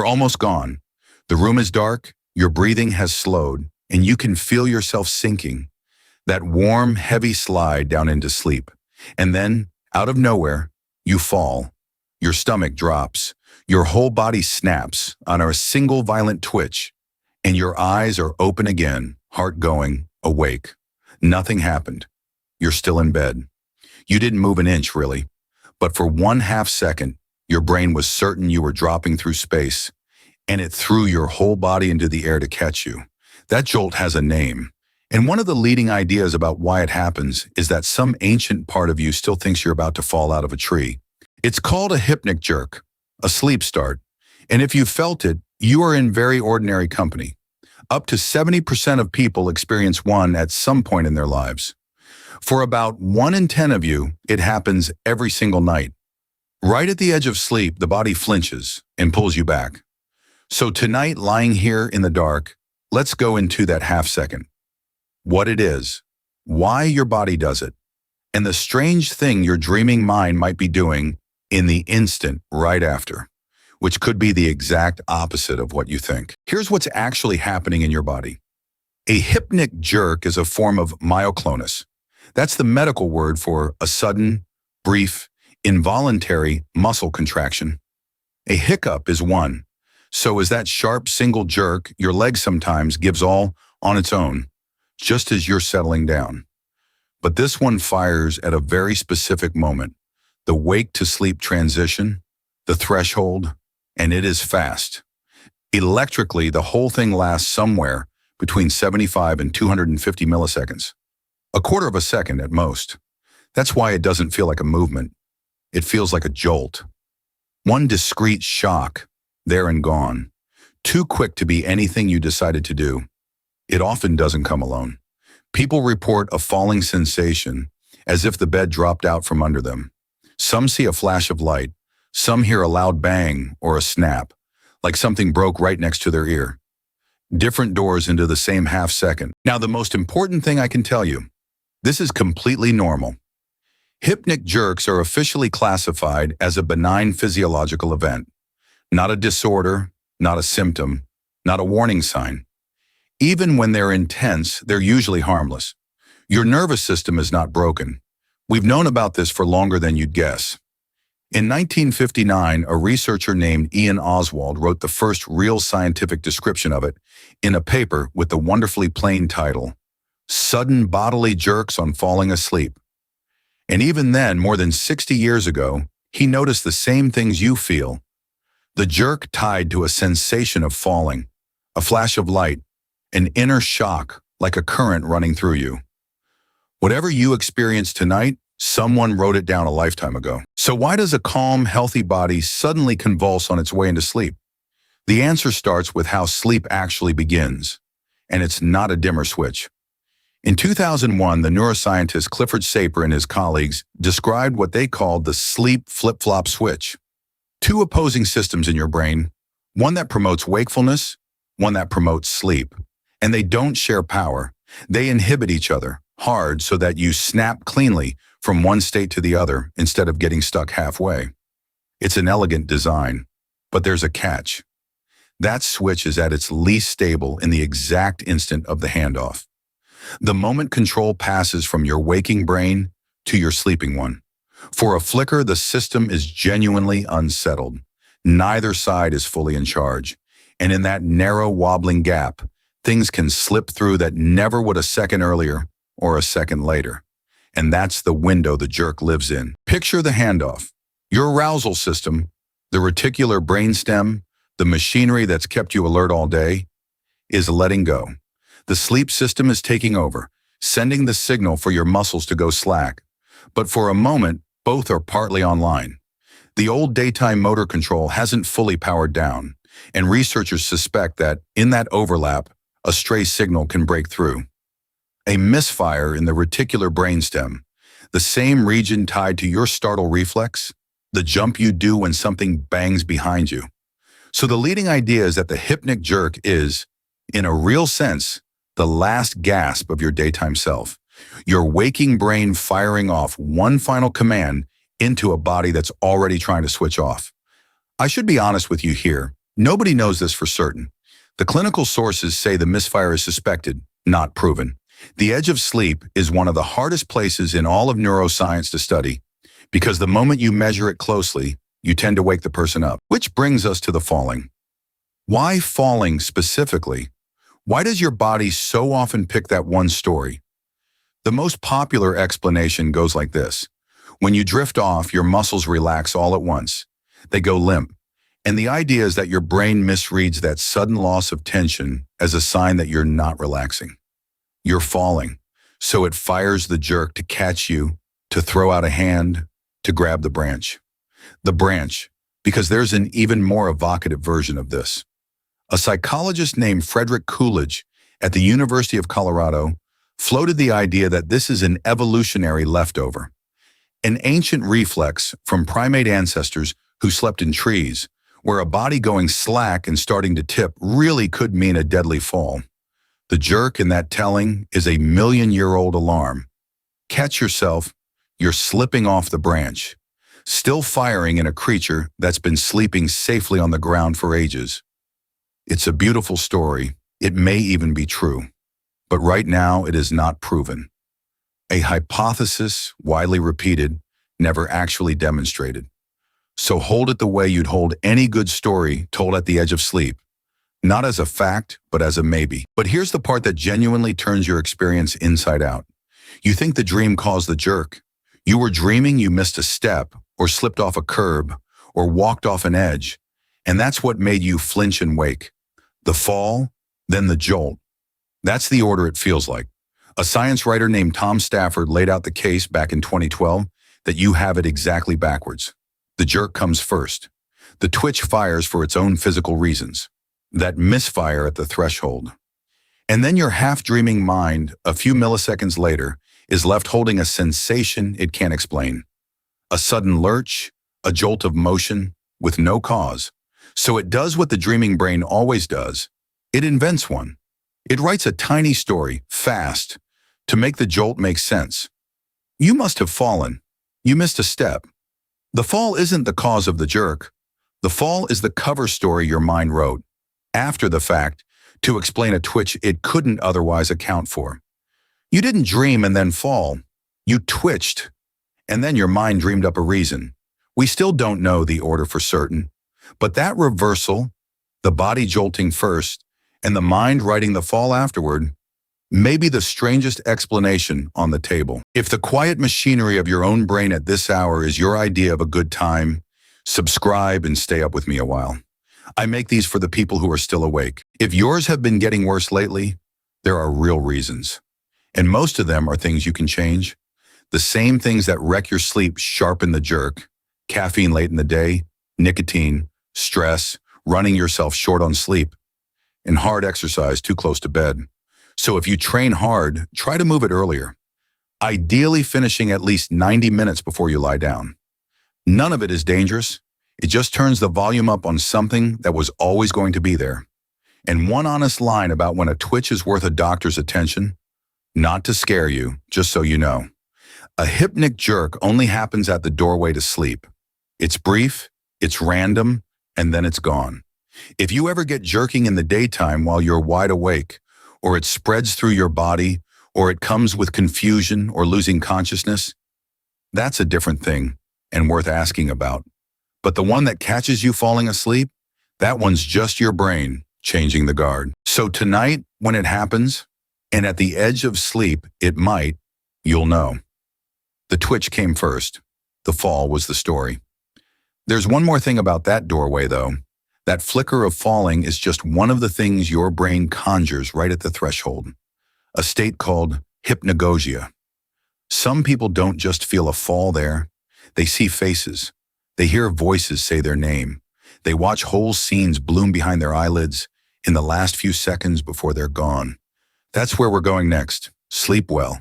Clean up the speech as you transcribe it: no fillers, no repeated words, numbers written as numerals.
You're almost gone. The room is dark, your breathing has slowed, and you can feel yourself sinking. That warm, heavy slide down into sleep. And then, out of nowhere, you fall. Your stomach drops. Your whole body snaps on a single violent twitch. And your eyes are open again, heart going, awake. Nothing happened. You're still in bed. You didn't move an inch, really. But for 1/2 second, your brain was certain you were dropping through space, and it threw your whole body into the air to catch you. That jolt has a name. And one of the leading ideas about why it happens is that some ancient part of you still thinks you're about to fall out of a tree. It's called a hypnic jerk, a sleep start. And if you felt it, you are in very ordinary company. Up to 70% of people experience one at some point in their lives. For about 1 in 10 of you, it happens every single night. Right at the edge of sleep, the body flinches and pulls you back. So tonight, lying here in the dark, let's go into that half second. What it is, why your body does it, and the strange thing your dreaming mind might be doing in the instant right after, which could be the exact opposite of what you think. Here's what's actually happening in your body. A hypnic jerk is a form of myoclonus. That's the medical word for a sudden, brief, involuntary muscle contraction. A hiccup is one. So is that sharp single jerk your leg sometimes gives all on its own, just as you're settling down. But this one fires at a very specific moment, the wake to sleep transition, the threshold, and it is fast. Electrically, the whole thing lasts somewhere between 75 and 250 milliseconds. A quarter of a second at most. That's why it doesn't feel like a movement. It feels like a jolt. One discrete shock, there and gone. Too quick to be anything you decided to do. It often doesn't come alone. People report a falling sensation, as if the bed dropped out from under them. Some see a flash of light. Some hear a loud bang or a snap, like something broke right next to their ear. Different doors into the same half second. Now, the most important thing I can tell you, this is completely normal. Hypnic jerks are officially classified as a benign physiological event, not a disorder, not a symptom, not a warning sign. Even when they're intense, they're usually harmless. Your nervous system is not broken. We've known about this for longer than you'd guess. In 1959, a researcher named Ian Oswald wrote the first real scientific description of it in a paper with the wonderfully plain title, Sudden Bodily Jerks on Falling Asleep. And even then, more than 60 years ago, he noticed the same things you feel. The jerk tied to a sensation of falling, a flash of light, an inner shock like a current running through you. Whatever you experience tonight, someone wrote it down a lifetime ago. So why does a calm, healthy body suddenly convulse on its way into sleep? The answer starts with how sleep actually begins, and it's not a dimmer switch. In 2001, the neuroscientist Clifford Saper and his colleagues described what they called the sleep flip-flop switch. Two opposing systems in your brain, one that promotes wakefulness, one that promotes sleep. And they don't share power. They inhibit each other hard so that you snap cleanly from one state to the other instead of getting stuck halfway. It's an elegant design, but there's a catch. That switch is at its least stable in the exact instant of the handoff. The moment control passes from your waking brain to your sleeping one. For a flicker, the system is genuinely unsettled. Neither side is fully in charge. And in that narrow, wobbling gap, things can slip through that never would a second earlier or a second later. And that's the window the jerk lives in. Picture the handoff. Your arousal system, the reticular brainstem, the machinery that's kept you alert all day, is letting go. The sleep system is taking over, sending the signal for your muscles to go slack. But for a moment, both are partly online. The old daytime motor control hasn't fully powered down, and researchers suspect that, in that overlap, a stray signal can break through. A misfire in the reticular brainstem, the same region tied to your startle reflex, the jump you do when something bangs behind you. So the leading idea is that the hypnic jerk is, in a real sense, the last gasp of your daytime self. Your waking brain firing off one final command into a body that's already trying to switch off. I should be honest with you here. Nobody knows this for certain. The clinical sources say the misfire is suspected, not proven. The edge of sleep is one of the hardest places in all of neuroscience to study because the moment you measure it closely, you tend to wake the person up. Which brings us to the falling. Why falling specifically? Why does your body so often pick that one story? The most popular explanation goes like this. When you drift off, your muscles relax all at once. They go limp. And the idea is that your brain misreads that sudden loss of tension as a sign that you're not relaxing. You're falling. So it fires the jerk to catch you, to throw out a hand, to grab the branch. The branch, because there's an even more evocative version of this. A psychologist named Frederick Coolidge at the University of Colorado floated the idea that this is an evolutionary leftover, an ancient reflex from primate ancestors who slept in trees, where a body going slack and starting to tip really could mean a deadly fall. The jerk in that telling is a million-year-old alarm. Catch yourself, you're slipping off the branch, still firing in a creature that's been sleeping safely on the ground for ages. It's a beautiful story. It may even be true. But right now, it is not proven. A hypothesis, widely repeated, never actually demonstrated. So hold it the way you'd hold any good story told at the edge of sleep. Not as a fact, but as a maybe. But here's the part that genuinely turns your experience inside out. You think the dream caused the jerk. You were dreaming you missed a step, or slipped off a curb, or walked off an edge, and that's what made you flinch and wake. The fall, then the jolt. That's the order it feels like. A science writer named Tom Stafford laid out the case back in 2012 that you have it exactly backwards. The jerk comes first. The twitch fires for its own physical reasons. That misfire at the threshold. And then your half-dreaming mind, a few milliseconds later, is left holding a sensation it can't explain. A sudden lurch, a jolt of motion, with no cause. So it does what the dreaming brain always does. It invents one. It writes a tiny story, fast, to make the jolt make sense. You must have fallen. You missed a step. The fall isn't the cause of the jerk. The fall is the cover story your mind wrote, after the fact, to explain a twitch it couldn't otherwise account for. You didn't dream and then fall. You twitched, and then your mind dreamed up a reason. We still don't know the order for certain, but that reversal, the body jolting first, and the mind writing the fall afterward, may be the strangest explanation on the table. If the quiet machinery of your own brain at this hour is your idea of a good time, subscribe and stay up with me a while. I make these for the people who are still awake. If yours have been getting worse lately, there are real reasons. And most of them are things you can change. The same things that wreck your sleep sharpen the jerk. Caffeine late in the day, nicotine, stress, running yourself short on sleep, and hard exercise too close to bed. So if you train hard, try to move it earlier. Ideally finishing at least 90 minutes before you lie down. None of it is dangerous. It just turns the volume up on something that was always going to be there. And one honest line about when a twitch is worth a doctor's attention, not to scare you, just so you know. A hypnic jerk only happens at the doorway to sleep. It's brief, it's random, and then it's gone. If you ever get jerking in the daytime while you're wide awake, or it spreads through your body, or it comes with confusion or losing consciousness, that's a different thing and worth asking about. But the one that catches you falling asleep, that one's just your brain changing the guard. So tonight, when it happens, and at the edge of sleep, it might, you'll know. The twitch came first. The fall was the story. There's one more thing about that doorway, though. That flicker of falling is just one of the things your brain conjures right at the threshold. A state called hypnagogia. Some people don't just feel a fall there. They see faces. They hear voices say their name. They watch whole scenes bloom behind their eyelids in the last few seconds before they're gone. That's where we're going next. Sleep well.